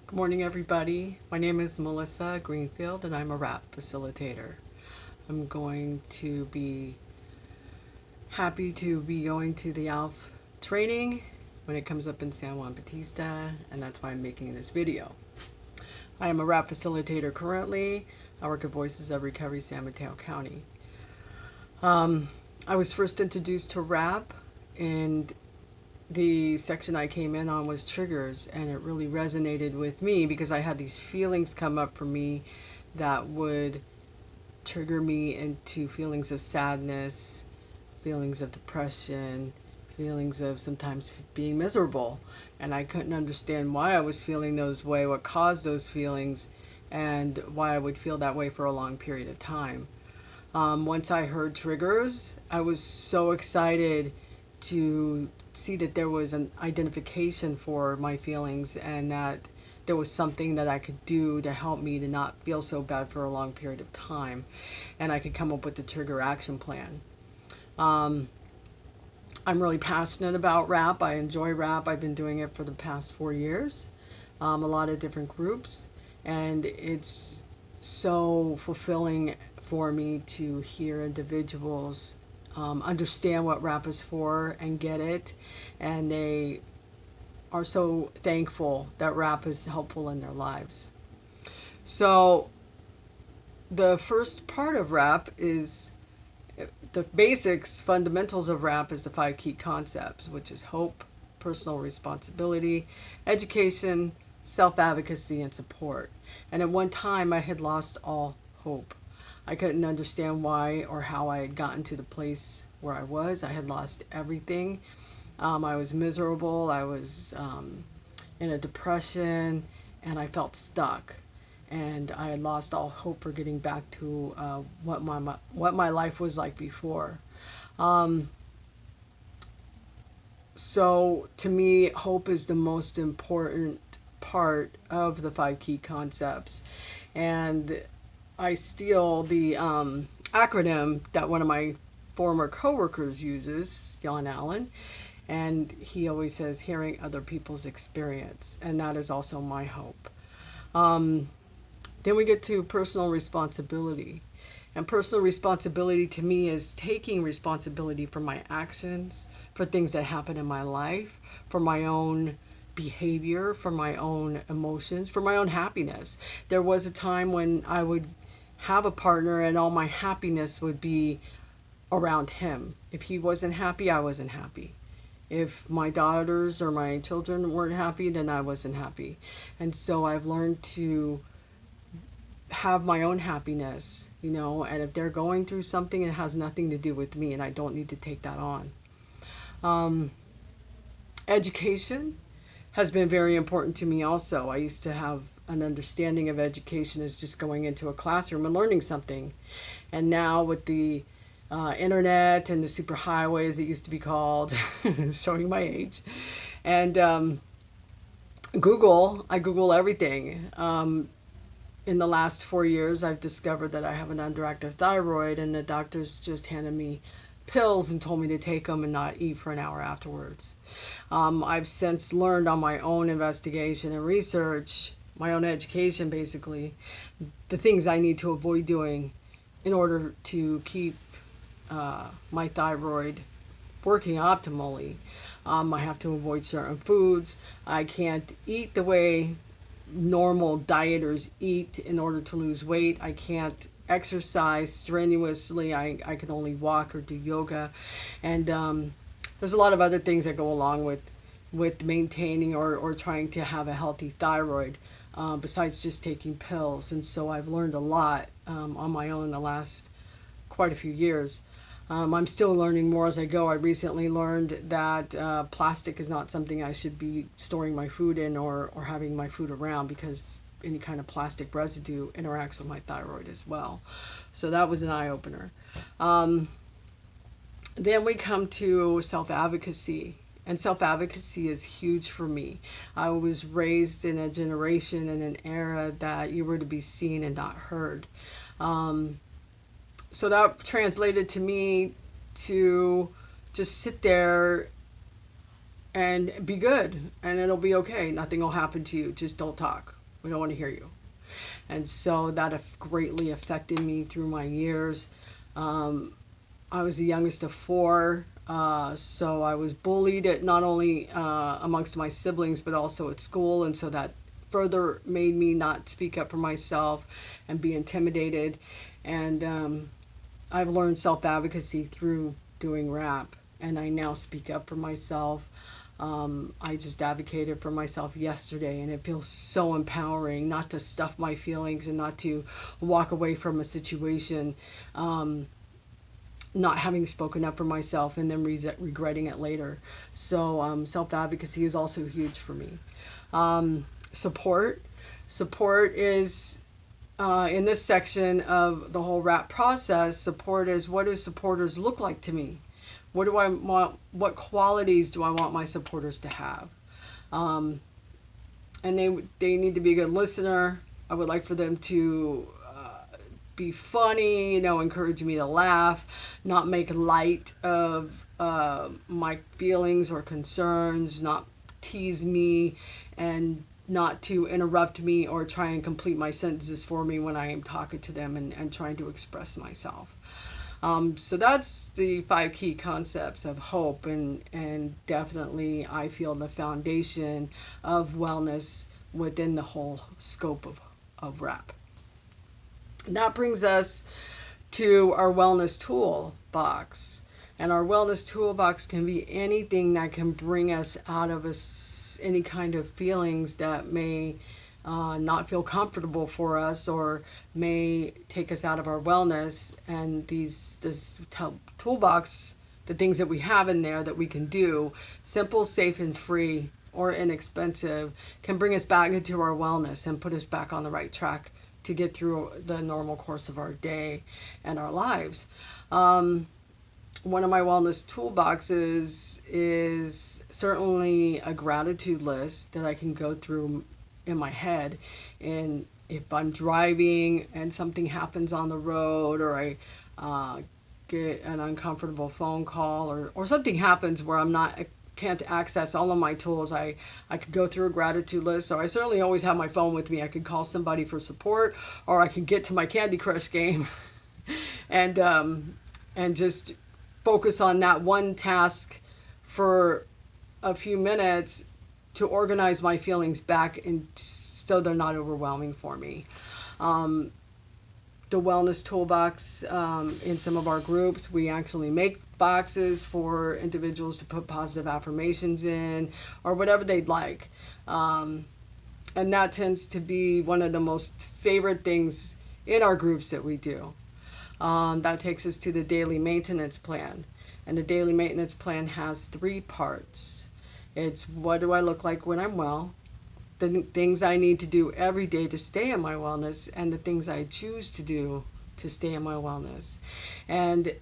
Good morning, everybody. My name is Melissa Greenfield, and I'm a rap facilitator. I'm going to be happy to be going to the ALF training when it comes up in San Juan Batista, and that's why I'm making this video. I am a rap facilitator currently. I work at Voices of Recovery, San Mateo County. I was first introduced to rap, and the section I came in on was triggers, and it really resonated with me because I had these feelings come up for me that would trigger me into feelings of sadness, feelings of depression, feelings of sometimes being miserable. And I couldn't understand why I was feeling those way, what caused those feelings, and why I would feel that way for a long period of time. Once I heard triggers, I was so excited to see that there was an identification for my feelings and that there was something that I could do to help me to not feel so bad for a long period of time. And I could come up with a trigger action plan. I'm really passionate about rap. I enjoy rap. I've been doing it for the past 4 years, a lot of different groups. And it's so fulfilling for me to hear individuals understand what rap is for and get it, and they are so thankful that rap is helpful in their lives. So the first part of rap is the basics, fundamentals of rap is the 5 key concepts, which is hope, personal responsibility, education, self-advocacy, and support. And at one time I had lost all hope. I couldn't understand why or how I had gotten to the place where I was. I had lost everything. I was miserable. I was in a depression, and I felt stuck. And I had lost all hope for getting back to what my life was like before. So to me, hope is the most important part of the 5 key concepts. And I steal the acronym that one of my former coworkers uses, Jan Allen, and he always says hearing other people's experience, and that is also my hope. Then we get to personal responsibility. And personal responsibility to me is taking responsibility for my actions, for things that happen in my life, for my own behavior, for my own emotions, for my own happiness. There was a time when I would have a partner and all my happiness would be around him. If he wasn't happy, I wasn't happy. If my daughters or my children weren't happy, then I wasn't happy. And so I've learned to have my own happiness, and if they're going through something, it has nothing to do with me, and I don't need to take that on. Education has been very important to me also. I used to have an understanding of education as just going into a classroom and learning something. And now with the internet and the superhighway, as it used to be called, showing my age, and I Google everything. In the last 4 years, I've discovered that I have an underactive thyroid, and the doctors just handed me pills and told me to take them and not eat for an hour afterwards. I've since learned on my own investigation and research, my own education basically, the things I need to avoid doing in order to keep my thyroid working optimally. I have to avoid certain foods. I can't eat the way normal dieters eat in order to lose weight. I can't exercise strenuously. I can only walk or do yoga. And there's a lot of other things that go along with maintaining or trying to have a healthy thyroid besides just taking pills. And so I've learned a lot on my own the last quite a few years. I'm still learning more as I go. I recently learned that plastic is not something I should be storing my food in or having my food around, because any kind of plastic residue interacts with my thyroid as well. So that was an eye-opener. Then we come to self-advocacy. And self-advocacy is huge for me. I was raised in a generation and an era that you were to be seen and not heard. So that translated to me to just sit there and be good, and it'll be okay. Nothing will happen to you. Just don't talk. We don't want to hear you. And so that greatly affected me through my years. I was the youngest of four, so I was bullied at not only amongst my siblings but also at school, and so that further made me not speak up for myself and be intimidated. And I've learned self-advocacy through doing rap, and I now speak up for myself. I just advocated for myself yesterday, and it feels so empowering not to stuff my feelings and not to walk away from a situation not having spoken up for myself and then regretting it later. So self-advocacy is also huge for me. Support. Support is in this section of the whole rap process. Support is, what do supporters look like to me? What do I want? What qualities do I want my supporters to have? And they need to be a good listener. I would like for them to be funny, encourage me to laugh, not make light of my feelings or concerns, not tease me, and not to interrupt me or try and complete my sentences for me when I am talking to them and trying to express myself. So that's the 5 key concepts of hope, and definitely I feel the foundation of wellness within the whole scope of rap. And that brings us to our wellness toolbox. And our wellness toolbox can be anything that can bring us out of any kind of feelings that may not feel comfortable for us or may take us out of our wellness. And this toolbox, the things that we have in there that we can do, simple, safe, and free or inexpensive, can bring us back into our wellness and put us back on the right track to get through the normal course of our day and our lives. One of my wellness toolboxes is certainly a gratitude list that I can go through in my head. And if I'm driving and something happens on the road, or I get an uncomfortable phone call, or something happens where can't access all of my tools, I could go through a gratitude list. So I certainly always have my phone with me. I could call somebody for support, or I could get to my Candy Crush game and just focus on that one task for a few minutes to organize my feelings back, and so they're not overwhelming for me. The wellness toolbox, in some of our groups, we actually make boxes for individuals to put positive affirmations in, or whatever they'd like. And that tends to be one of the most favorite things in our groups that we do. That takes us to the daily maintenance plan. And the daily maintenance plan has 3 parts. It's, what do I look like when I'm well? The things I need to do every day to stay in my wellness, and the things I choose to do to stay in my wellness. And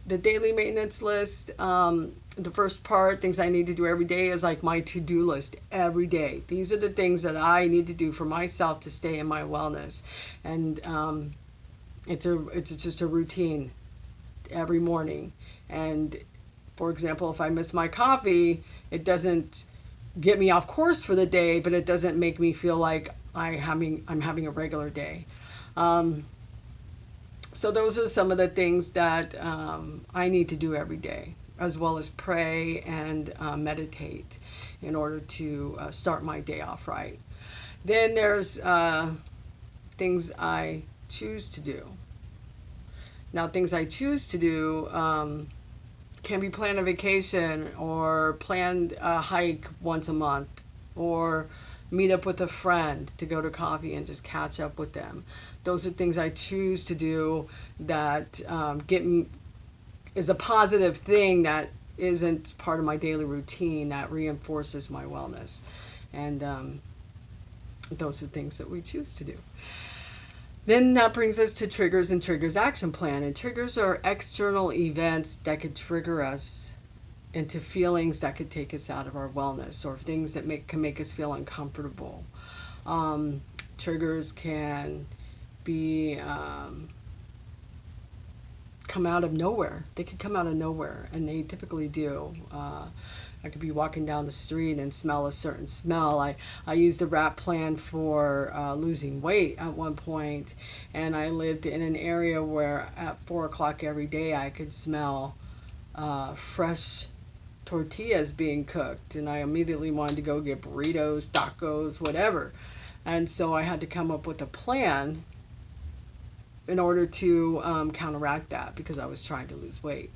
the daily maintenance list, the first part, things I need to do every day, is like my to-do list every day. These are the things that I need to do for myself to stay in my wellness. And it's just a routine every morning. And for example, if I miss my coffee, it doesn't get me off course for the day, but it doesn't make me feel like I'm having a regular day. So those are some of the things that I need to do every day, as well as pray and meditate in order to start my day off right. Then there's things I choose to do. Now, things I choose to do can be plan a vacation, or plan a hike once a month, or meet up with a friend to go to coffee and just catch up with them. Those are things I choose to do that is a positive thing that isn't part of my daily routine, that reinforces my wellness. And those are things that we choose to do. Then that brings us to triggers and triggers action plan. And triggers are external events that could trigger us into feelings that could take us out of our wellness, or things that can make us feel uncomfortable. Triggers can be come out of nowhere. They could come out of nowhere, and they typically do. I could be walking down the street and smell a certain smell. I used a wrap plan for losing weight at one point, and I lived in an area where at 4 o'clock every day I could smell fresh tortillas being cooked, and I immediately wanted to go get burritos, tacos, whatever. And so I had to come up with a plan in order to counteract that because I was trying to lose weight.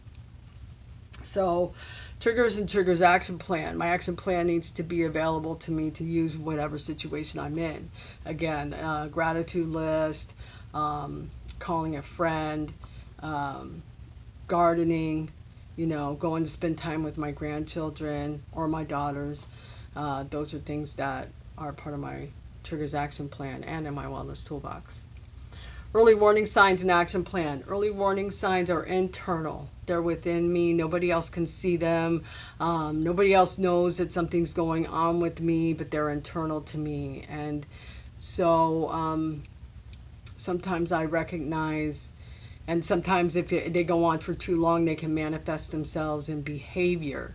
So, triggers and triggers action plan. My action plan needs to be available to me to use whatever situation I'm in. Again, gratitude list, calling a friend, gardening, going to spend time with my grandchildren or my daughters. Those are things that are part of my triggers action plan and in my wellness toolbox. Early warning signs and action plan. Early warning signs are internal. They're within me. Nobody else can see them. Nobody else knows that something's going on with me, but they're internal to me. And so sometimes I recognize, and sometimes if they go on for too long, they can manifest themselves in behavior.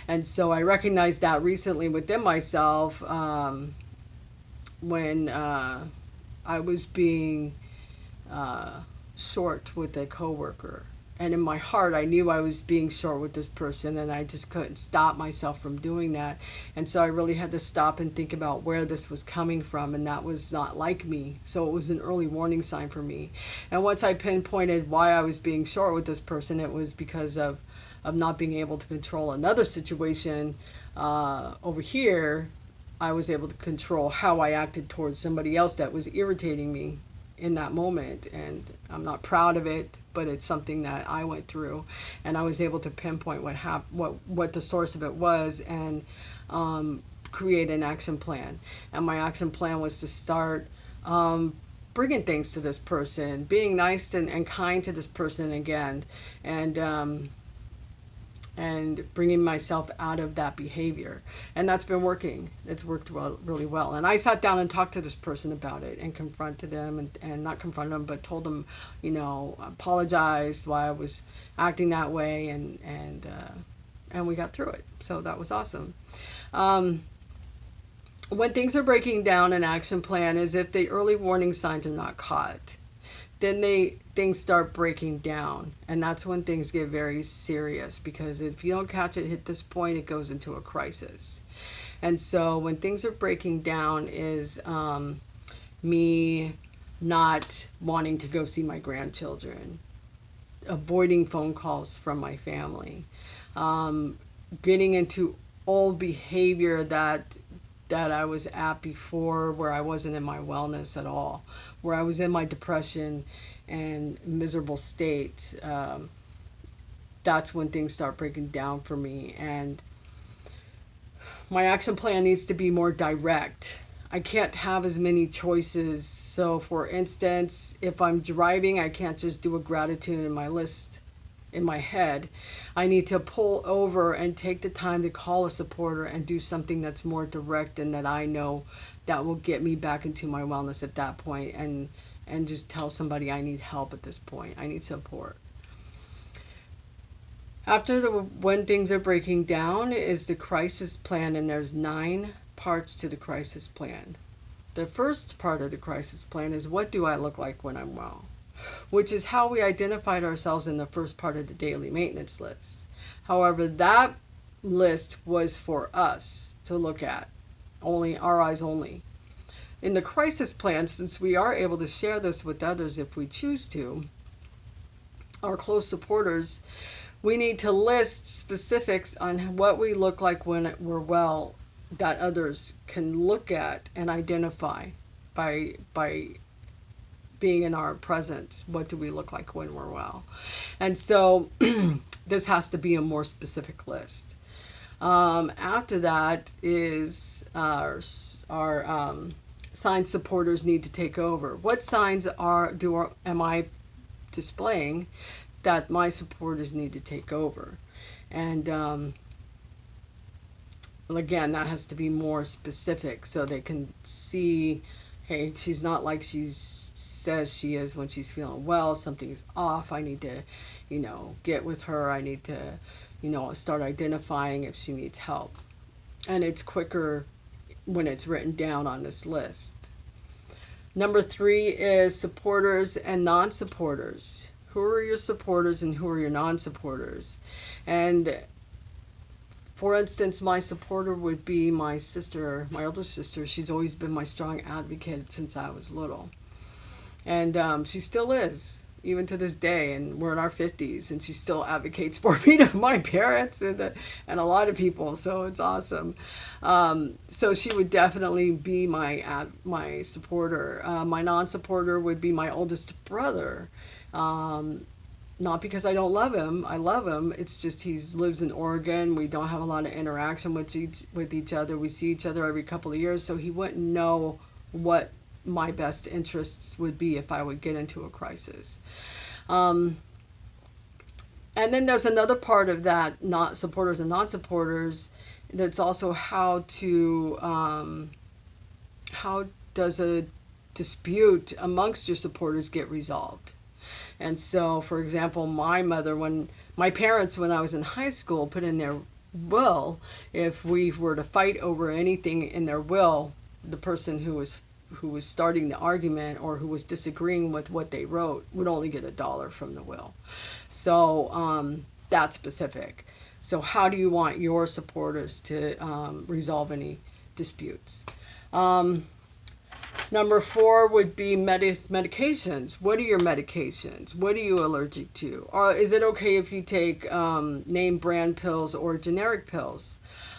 And so I recognized that recently within myself when I was being short with a coworker, and in my heart I knew I was being short with this person, and I just couldn't stop myself from doing that. And so I really had to stop and think about where this was coming from, and that was not like me. So it was an early warning sign for me. And once I pinpointed why I was being short with this person, it was because of not being able to control another situation over here. I was able to control how I acted towards somebody else that was irritating me in that moment, and I'm not proud of it, but it's something that I went through, and I was able to pinpoint what the source of it was, and create an action plan. And my action plan was to start bringing things to this person, being nice and kind to this person again, and bringing myself out of that behavior. And that's been working. It's worked really well. And I sat down and talked to this person about it and confronted them, and not confronted them, but told them, apologized why I was acting that way, and we got through it. So that was awesome. When things are breaking down, an action plan is if the early warning signs are not caught. Then things start breaking down, and that's when things get very serious, because if you don't catch it at this point, it goes into a crisis. And so when things are breaking down is me not wanting to go see my grandchildren, avoiding phone calls from my family, getting into old behavior that I was at before, where I wasn't in my wellness at all, where I was in my depression and miserable state. That's when things start breaking down for me. And my action plan needs to be more direct. I can't have as many choices. So for instance, if I'm driving, I can't just do a gratitude in my list in my head. I need to pull over and take the time to call a supporter and do something that's more direct and that I know that will get me back into my wellness at that point, and just tell somebody I need help at this point. I need support. After when things are breaking down is the crisis plan, and there's 9 parts to the crisis plan. The first part of the crisis plan is, what do I look like when I'm well? Which is how we identified ourselves in the first part of the daily maintenance list. However, that list was for us to look at, only our eyes only. In the crisis plan, since we are able to share this with others if we choose to, our close supporters, we need to list specifics on what we look like when we're well, that others can look at and identify by being in our presence. What do we look like when we're well? And so this has to be a more specific list. After that is our sign supporters need to take over. What signs am I displaying that my supporters need to take over? And again, that has to be more specific so they can see, hey, she's not like she says she is when she's feeling well. Something is off. I need to get with her. I need to, start identifying if she needs help. And it's quicker when it's written down on this list. Number 3 is supporters and non-supporters. Who are your supporters and who are your non-supporters? And for instance, my supporter would be my sister, my older sister. She's always been my strong advocate since I was little. And she still is, even to this day. And we're in our 50s, and she still advocates for me to my parents and a lot of people. So it's awesome. So she would definitely be my supporter. My non-supporter would be my oldest brother. Not because I don't love him. I love him. It's just he lives in Oregon. We don't have a lot of interaction with each other. We see each other every couple of years, so he wouldn't know what my best interests would be if I would get into a crisis. And then there's another part of that, not supporters and non-supporters, that's also how does a dispute amongst your supporters get resolved. And so, for example, my parents, when I was in high school, put in their will, if we were to fight over anything in their will, the person who was starting the argument or who was disagreeing with what they wrote would only get $1 from the will. So that's specific. So how do you want your supporters to resolve any disputes? Number 4 would be medications. What are your medications? What are you allergic to? Or is it okay if you take name brand pills or generic pills?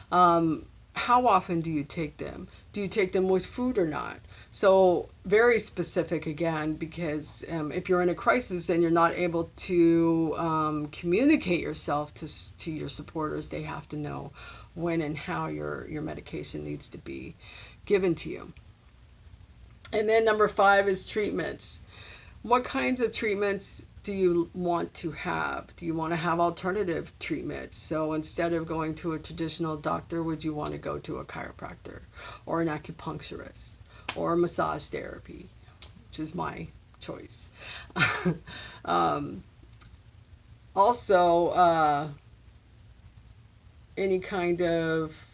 How often do you take them? Do you take them with food or not? So very specific again, because if you're in a crisis and you're not able to communicate yourself to your supporters, they have to know when and how your medication needs to be given to you. And then number 5 is treatments. What kinds of treatments do you want to have? Do you want to have alternative treatments? So instead of going to a traditional doctor, would you want to go to a chiropractor or an acupuncturist or a massage therapy, which is my choice. Also, any kind of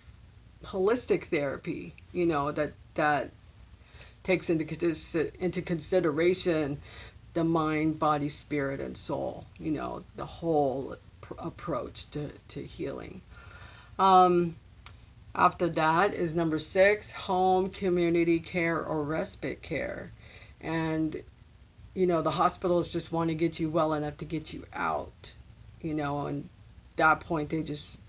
holistic therapy, that takes into consideration the mind, body, spirit, and soul, the whole approach to healing. After that is number 6, home, community care, or respite care. And, the hospitals just want to get you well enough to get you out, and at that point they just,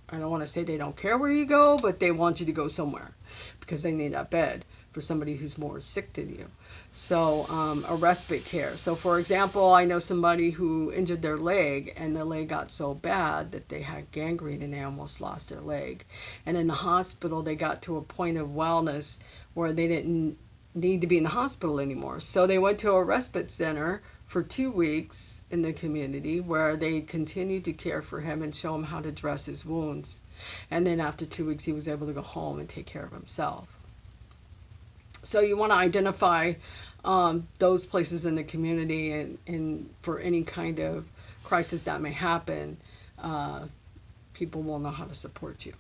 I don't want to say they don't care where you go, but they want you to go somewhere because they need that bed for somebody who's more sick than you. So a respite care. So for example, I know somebody who injured their leg, and the leg got so bad that they had gangrene and they almost lost their leg. And in the hospital, they got to a point of wellness where they didn't need to be in the hospital anymore. So they went to a respite center for 2 weeks in the community where they continued to care for him and show him how to dress his wounds. And then after 2 weeks, he was able to go home and take care of himself. So you want to identify those places in the community, and for any kind of crisis that may happen, people will know how to support you.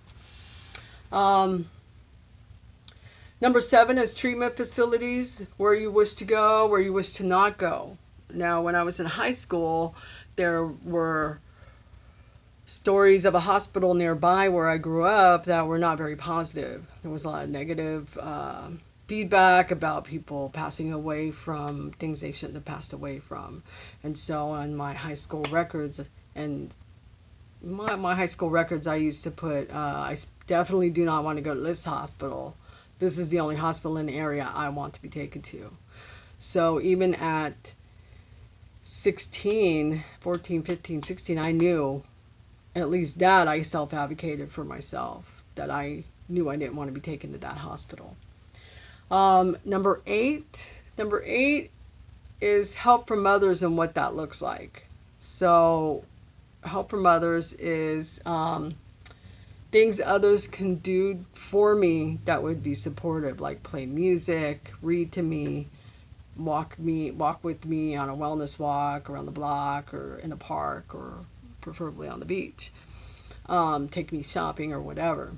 Number 7 is treatment facilities, where you wish to go, where you wish to not go. Now, when I was in high school, there were stories of a hospital nearby where I grew up that were not very positive. There was a lot of negative feedback about people passing away from things they shouldn't have passed away from. And so on my high school records, and my high school records, I used to put, I definitely do not want to go to this hospital. This is the only hospital in the area I want to be taken to. So even at 16, 14, 15, 16, I knew at least that I self-advocated for myself, that I knew I didn't want to be taken to that hospital. Number eight is help from others and what that looks like. So help from others is things others can do for me that would be supportive, like play music, read to me, walk with me on a wellness walk around the block or in a park or preferably on the beach. Take me shopping or whatever.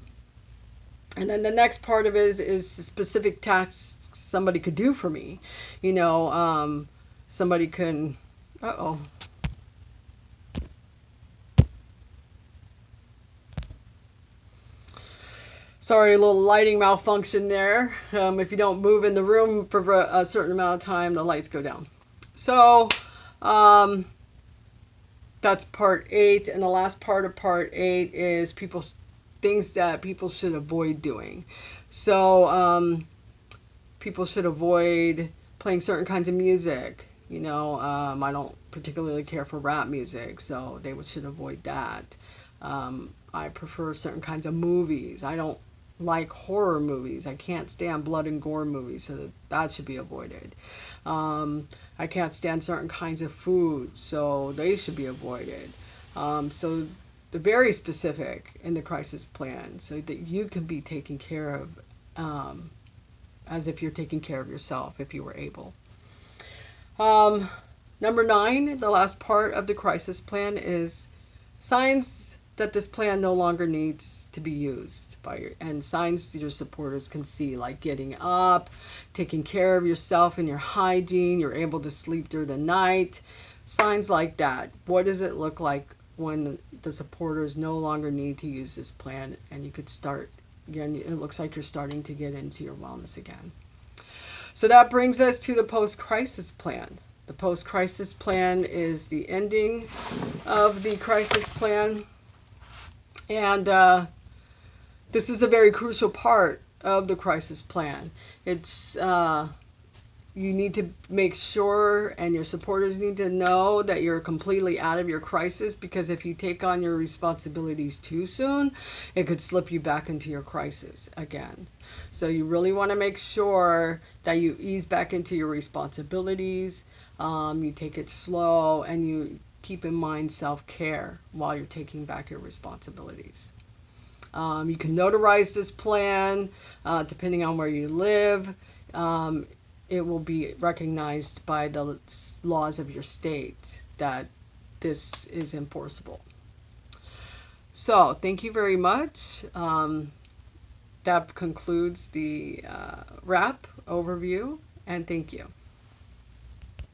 And then the next part of it is specific tasks somebody could do for me. Somebody can, uh-oh. Sorry, a little lighting malfunction there. If you don't move in the room for a certain amount of time, the lights go down. So, that's part 8. And the last part of part 8 is things that people should avoid doing. So, people should avoid playing certain kinds of music. I don't particularly care for rap music, so they should avoid that. I prefer certain kinds of movies. I don't like horror movies. I can't stand blood and gore movies, so that should be avoided. I can't stand certain kinds of food, so they should be avoided. So they're very specific in the crisis plan so that you can be taken care of as if you're taking care of yourself if you were able. Number 9, the last part of the crisis plan is signs that this plan no longer needs to be used and signs that your supporters can see, like getting up, taking care of yourself and your hygiene, you're able to sleep through the night, signs like that. What does it look like when the supporters no longer need to use this plan and you could start, again, it looks like you're starting to get into your wellness again. So that brings us to the post-crisis plan. The post-crisis plan is the ending of the crisis plan. And this is a very crucial part of the crisis plan. It's you need to make sure, and your supporters need to know, that you're completely out of your crisis, because if you take on your responsibilities too soon, it could slip you back into your crisis again. So you really want to make sure that you ease back into your responsibilities, you take it slow, and you keep in mind self-care while you're taking back your responsibilities. You can notarize this plan depending on where you live. It will be recognized by the laws of your state that this is enforceable. So, thank you very much. That concludes the wrap overview, and thank you.